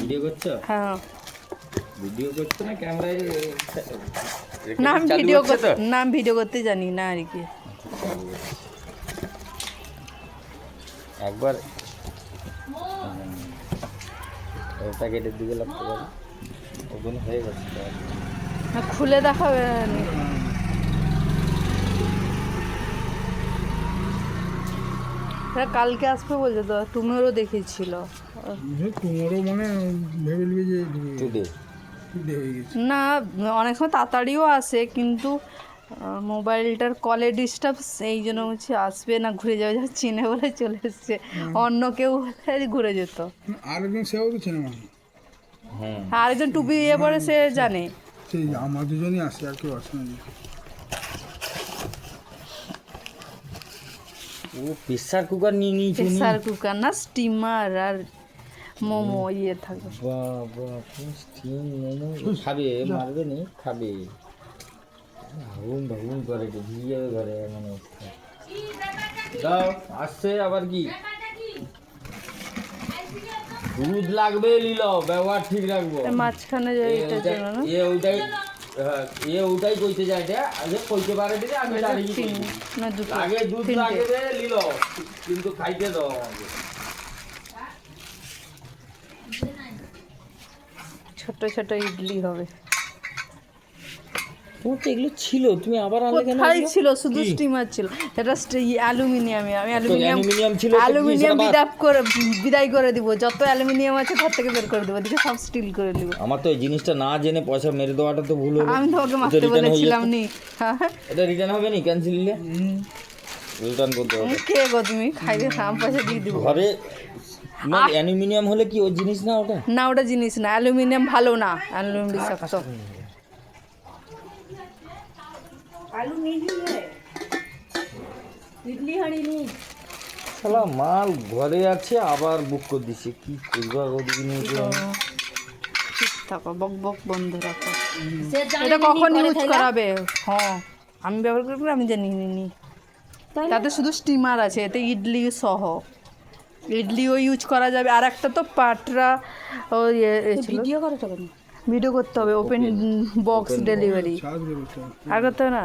Video করছো? হ্যাঁ video করছো না ক্যামেরায়? না আমি ভিডিও করতে জানি না আর কি। একবার প্যাকেটের দিকে লক্ষ্য করো, ওগুলো হয়ে গেছে। খুলে দেখাবে। কালকে আসবে বলছে তো, তুমিও দেখেছিল। তোমারও মানে ভেবে নিবি যে টুডে হয়ে গেছে। না অনেক সময় তাড়াতাড়িও আসে, কিন্তু মোবাইলটার কলে ডিস্টার্ব, এই জন্য হচ্ছে আসবে না, ঘুরে যাবে, যা চিনে বলে চলে এসছে। অন্য কেউ হলে ঘুরে যেত। আরেকজন সেও তো চেনে মানে হুম। আরেকজন টুপি ইয়ে পরে সে জানে। সেই আমার দুজনই আসে, আর কেউ আসে না। ও প্রেসার কুকার নিয়ে নিয়েছে। প্রেসার কুকার না, স্টিমার আর মোমো ইয়ে থাকবে। বাবা স্টিম মোমো খাবে, মারবে নি খাবে। ভাবুন ভাবুন করে ভিজে যাবে ঘরে এমন অবস্থা। দাও আসছে আবার কি দুধ লাগবে, নিল ব্যবহার ঠিক রাখবো। মাঝখানে যে এটা ছিল না, ওইটাই, হ্যাঁ ওইটাই কইতে যায় এটা আগে কইতে পারে দিলে আমি দাঁড়িয়ে না দুটো আগে দুধ লাগবে নিল, কিন্তু খাইতে দাও আমাকে। ছোট ছোট ইডলি হবে। তোমার তো এগুলো ছিল, তুমি আবার আনলে কেন? কোথায় ছিল, শুধু স্টিমার ছিল। এটা অ্যালুমিনিয়ামে, আমি অ্যালুমিনিয়াম ছিল, অ্যালুমিনিয়াম বিদায় করে দিব। যত অ্যালুমিনিয়াম আছে তার থেকে বের করে দেবো, দিকে সব স্টিল করে দিব। আমার তো এই জিনিসটা না জেনে পয়সা মেরে দেওয়াটা তো ভুল হলো। আমি তোমাকে মারতে বলেছিলাম নি। এটা রিটার্ন হবে নি, ক্যান্সেল নিলে রিটার্ন করতে হবে। কে গো তুমি খাইবে, আম পয়সা দিয়ে দিব। ঘরে অ্যালুমিনিয়াম হলে কি ওই জিনিস না ওটা? না ওটা জিনিস না, অ্যালুমিনিয়াম ভালো না, অ্যালুমিনিয়াম বিষাক্ত। শালা মাল ঘরে আছে আবার বুক করে দিচ্ছে, কি করবো ওদিকে নিয়ে যেয়ে? ঠিক থাকো, বক বক বন্ধ রাখো। এটা কখন ইউজ করাবে? হ্যাঁ আমি ব্যবহার করবো, আমি জানি নি। তাতে শুধু স্টিমার আছে, এতে ইডলি সহ ইডলিও ইউজ করা যাবে। আর একটা তো পাটরা ভিডিও করতে হবে, ওপেন বক্স ডেলিভারি। আর করতে হবে না।